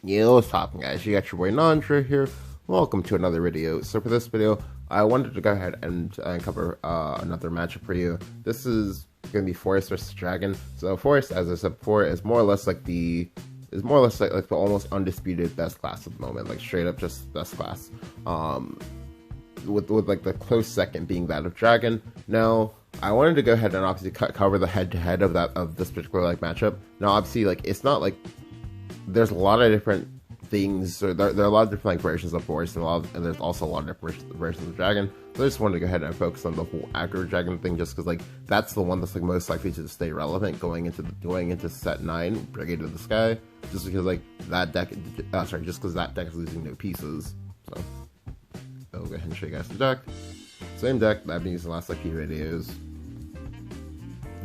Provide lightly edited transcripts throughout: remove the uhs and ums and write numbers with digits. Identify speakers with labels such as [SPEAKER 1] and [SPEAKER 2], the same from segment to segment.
[SPEAKER 1] Yo, what's poppin', guys? You got your boy Nandra here. Welcome to another video. So for this video, I wanted to go ahead and cover another matchup for you. This is going to be Forest versus Dragon. So Forest, as I said before, is more or less like the almost undisputed best class at the moment, like straight up just best class. With like the close second being that of Dragon. Now, I wanted to go ahead and obviously cover the head-to-head of this particular like matchup. Now, obviously, like it's not like there's a lot of different things, or there are a lot of different like versions of Forest, and there's also a lot of different versions of Dragon. So I just wanted to go ahead and focus on the whole aggro Dragon thing, just because like that's the one that's like most likely to stay relevant going into set 9, Brigade of the Sky, just because like that deck, just because that deck is losing no pieces. So I'll go ahead and show you guys the deck. Same deck that I've been using the last like few videos.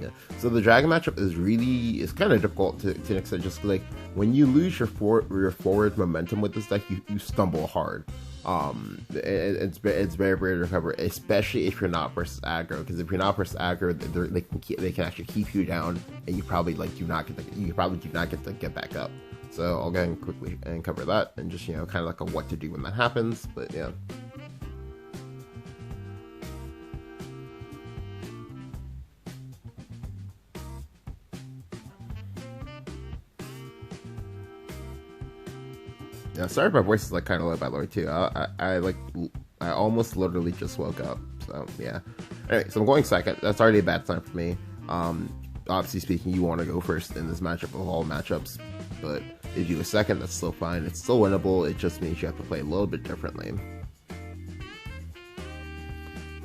[SPEAKER 1] Yeah. So the Dragon matchup is kind of difficult to an extent, just like when you lose your forward momentum with this deck, you stumble hard. It's very to recover, especially if you're not versus aggro. Because if you're not versus aggro, they can actually keep you down, and you probably do not get to get back up. So I'll go ahead and quickly cover that, and just kind of like a what to do when that happens. But yeah. Yeah, sorry if my voice is like kind of low, by the way, too. I almost literally just woke up, so yeah. Anyway, so I'm going second. That's already a bad sign for me. Obviously speaking, you want to go first in this matchup of all matchups, but if you go second, that's still fine. It's still winnable. It just means you have to play a little bit differently.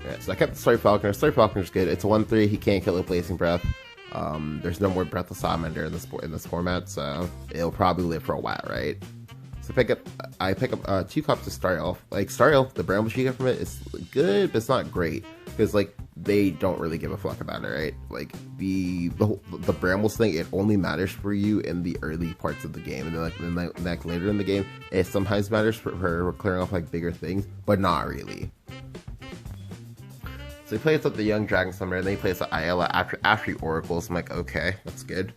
[SPEAKER 1] Yeah, so I kept the Starry Falconer. Starry Falconer's good. It's a 1/3. He can't kill a Blazing Breath. There's no more Breathless Salamander in this format, so it'll probably live for a while, right? So I pick up 2 copies of Star Elf. Like Star Elf, the Brambles you get from it is good, but it's not great because like they don't really give a fuck about it, right? Like the Brambles thing, it only matters for you in the early parts of the game, and then like later in the game, it sometimes matters for clearing off like bigger things, but not really. So he plays up the Young Dragon Summoner, and then he plays the Ayala after he Oracles. I'm like, okay, that's good.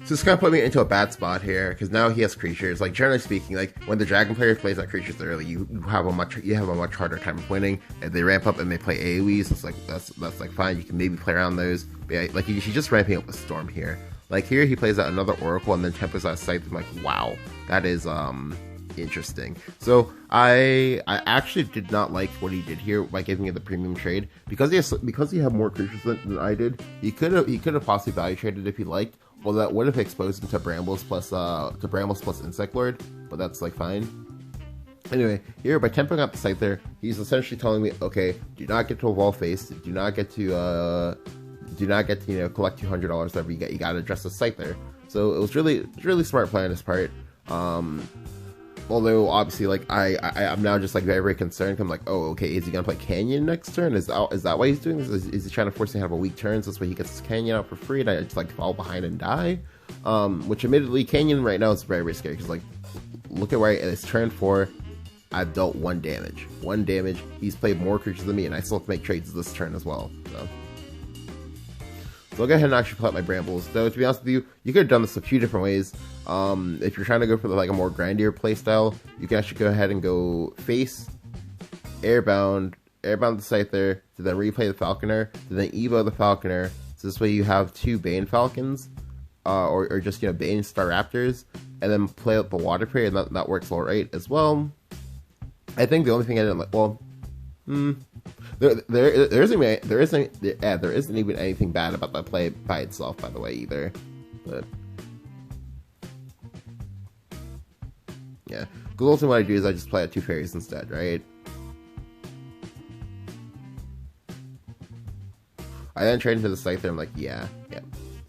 [SPEAKER 1] So it's kind of put me into a bad spot here, because now he has creatures. Like generally speaking, like when the Dragon player plays that creatures early, you have a much harder time of winning. If they ramp up and they play AoEs, it's like that's like fine. You can maybe play around those. But yeah, like he's just ramping up a Storm here. Like here he plays out another Oracle and then tempers out Scythe. I'm like, wow, that is interesting. So I actually did not like what he did here by giving it the premium trade, because he had more creatures than I did. He could have possibly value traded if he liked. Well, that would have exposed him to Brambles plus Insect Lord, but that's like fine. Anyway, here by tempering out the Scyther, he's essentially telling me, okay, do not get to Evolve Face, do not get to collect $200 whatever you get. You gotta address the Scyther. So it was really smart play on his part. Although obviously, like I'm now just like very concerned. I'm like, oh, okay, is he gonna play Canyon next turn? Is that why he's doing this? Is he trying to force me to have a weak turn so this way he gets his Canyon out for free and I just like fall behind and die? Which admittedly, Canyon right now is very scary because like, look at where it's turn 4. I've dealt 1 damage. 1 damage. He's played more creatures than me, and I still have to make trades this turn as well. So I'll go ahead and actually pull out my Brambles. Though, to be honest with you, you could have done this a few different ways. If you're trying to go for like a more grindier playstyle, you can actually go ahead and go face, Airbound the Scyther, to then replay the Falconer, to then Evo the Falconer. So this way you have 2 Bane Falcons, or just Bane Star Raptors, and then play out the Water Prey, and that works alright as well. I think the only thing I didn't like, well, there isn't even anything bad about that play by itself, by the way, either. But yeah, because ultimately what I do is I just play out 2 fairies instead, right? I then trade into the Scyther. I'm like, yeah.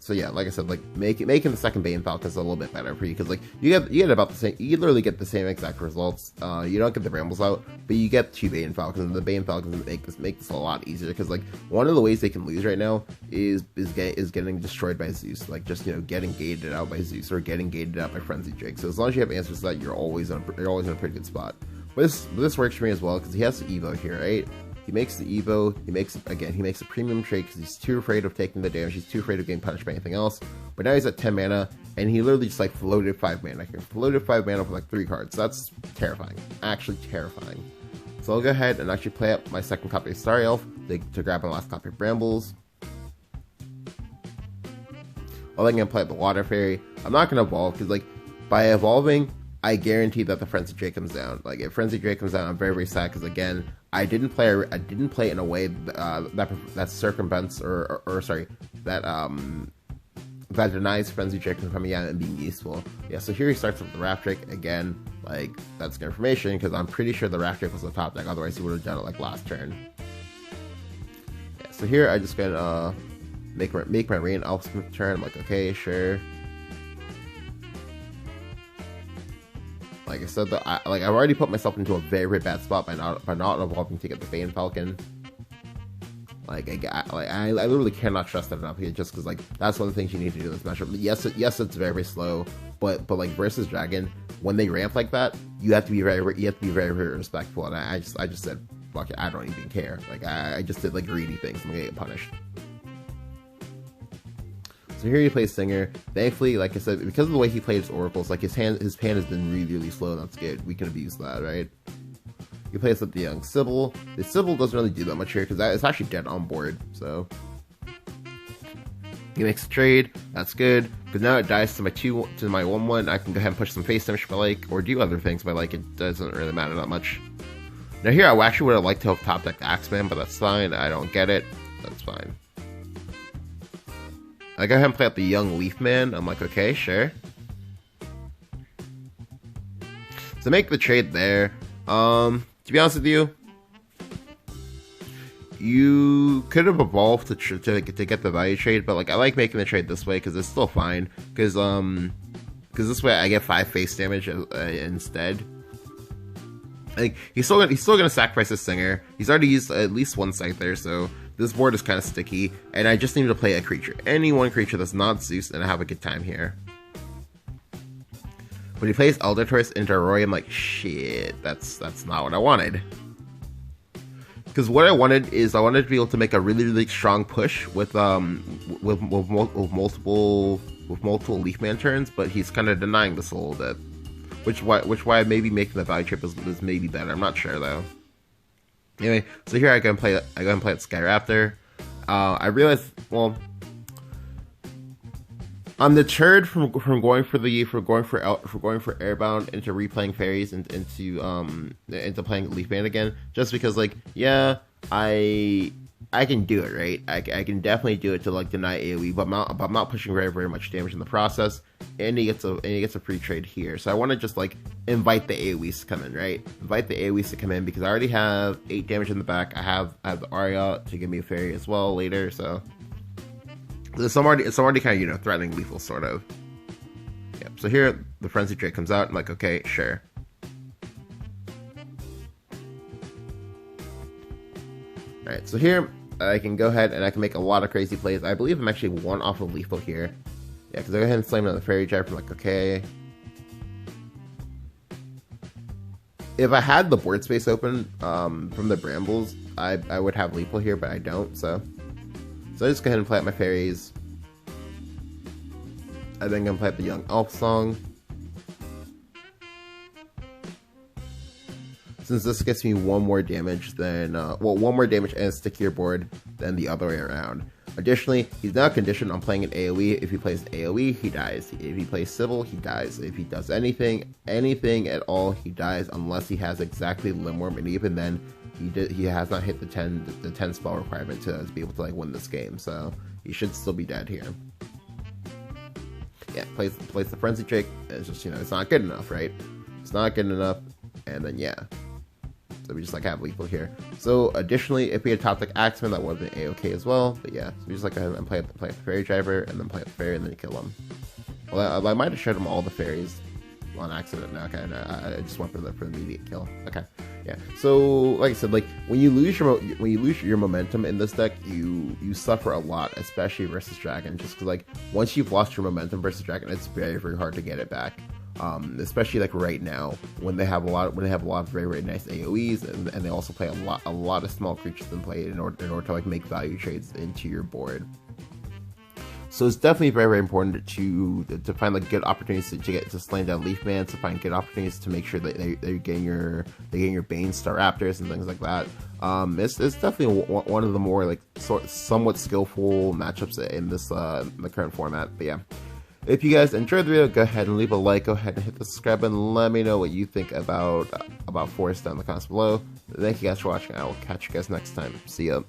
[SPEAKER 1] So yeah, like I said, like making the second Bane Falcon is a little bit better for you, because like you get about the same. You literally get the same exact results. You don't get the Brambles out, but you get 2 Bane Falcons, and the Bane Falcons make this a lot easier, because like one of the ways they can lose right now is getting destroyed by Zeus, like just getting gated out by Zeus or getting gated out by Frenzy Drake. So as long as you have answers to that, you're always in a pretty good spot. But this works for me as well, because he has the Evo here, right? He makes the Evo, he makes a premium trade because he's too afraid of taking the damage, he's too afraid of getting punished by anything else. But now he's at 10 mana, and he literally just like floated 5 mana here. Floated 5 mana for like 3 cards. That's terrifying. Actually terrifying. So I'll go ahead and actually play up my second copy of Starry Elf to grab my last copy of Brambles. I'm then gonna play up the Water Fairy. I'm not gonna evolve because like by evolving, I guarantee that the Frenzy Drake comes down. Like if Frenzy Drake comes down, I'm very sad because again, I didn't play in a way that circumvents or sorry that denies Frenzy Drake from coming out and being useful. Yeah, so here he starts with the Wrath Drake again. Like that's good information because I'm pretty sure the Wrath Drake was the top deck. Otherwise, he would have done it like last turn. Yeah, so here I just gonna make my Rain Elf turn. I'm like, okay, sure. Like I said, I've already put myself into a very, very bad spot by not evolving to get the Bane Falcon. Like I literally cannot trust that enough here, just because like that's one of the things you need to do in this matchup. Yes, it's very, very slow, but like versus Dragon, when they ramp like that, you have to be very, very respectful. And I just said, fuck it, I don't even care. Like I just did like greedy things. I'm gonna get punished. So here he plays Singer. Thankfully, like I said, because of the way he played his Oracles, like his pan has been really, really slow. That's good. We can abuse that, right? He plays up the young Sybil. The Sybil doesn't really do that much here because it's actually dead on board. So he makes a trade. That's good because now it dies to my 1/1. I can go ahead and push some face damage if I like, or do other things if I like. It doesn't really matter that much. Now here I actually would have liked to have top decked Axeman, but that's fine. I don't get it. That's fine. I go ahead and play out the young Leafman. I'm like, okay, sure. So make the trade there. To be honest with you, you could have evolved to get the value trade, but like I like making the trade this way because it's still fine. Because this way I get 5 face damage instead. Like he's still gonna sacrifice his Singer. He's already used at least 1 Scyther, so this board is kind of sticky, and I just need to play a creature. Any one creature that's not Zeus, and I have a good time here. When he plays Elder Taurus into Roy, I'm like, shit, that's not what I wanted. Because what I wanted is I wanted to be able to make a really, really strong push with multiple Leafman turns, but he's kind of denying this a little bit. Which why maybe making the value trip is maybe better. I'm not sure though. Anyway, so here I go and play at Skyraptor. I realized, well, I'm deterred from going for Airbound into replaying fairies and into playing Leafman again, just because like yeah I can do it, right? I can definitely do it to like deny AoE, but I'm not pushing very, very much damage in the process. And he gets a free trade here, so I want to just like invite the AoEs to come in, right? Invite the AoEs to come in because I already have 8 damage in the back. I have the Arya to give me a fairy as well later, so it's already kind of threatening lethal sort of. Yeah. So here the Frenzy Drake comes out. I'm like, okay, sure. All right, so here I can go ahead and I can make a lot of crazy plays. I believe I'm actually 1 off of lethal here. Yeah, because I go ahead and slam another Fairy Drive. I'm like, okay. If I had the board space open from the Brambles, I would have lethal here, but I don't. So I just go ahead and play out my fairies. I then gonna play out the Young Elf Song. Since this gets me 1 more damage than, 1 more damage and a stickier board than the other way around. Additionally, he's now conditioned on playing an AoE. If he plays an AoE, he dies. If he plays Sybil, he dies. If he does anything at all, he dies unless he has exactly Limworm, and even then, he has not hit the 10 spell requirement to be able to like win this game. So he should still be dead here. Yeah, plays the Frenzy Drake. It's just it's not good enough, right? It's not good enough, and then yeah. So we just like have lethal here. So additionally, if we had top deck Axeman, that would have been A-okay as well. But yeah, so we just like go ahead and play the Fairy Driver, and then play the Fairy, and then kill him. Well, I might have showed him all the fairies on accident. No, okay, no, I just went for the immediate kill. Okay, yeah. So like I said, like when you lose your momentum in this deck, you suffer a lot, especially versus Dragon. Just because like once you've lost your momentum versus Dragon, it's very, very hard to get it back. Especially like right now when they have a lot of very, very nice AoEs and they also play a lot of small creatures in play in order to like make value trades into your board. So it's definitely very, very important to find like good opportunities to get to slaying down Leaf Man, to find good opportunities to make sure that they're getting your Bane Staraptors and things like that. It's definitely one of the more like somewhat skillful matchups in this in the current format. But yeah, if you guys enjoyed the video, go ahead and leave a like. Go ahead and hit the subscribe button. Let me know what you think about Forest down in the comments below. Thank you guys for watching. I will catch you guys next time. See ya.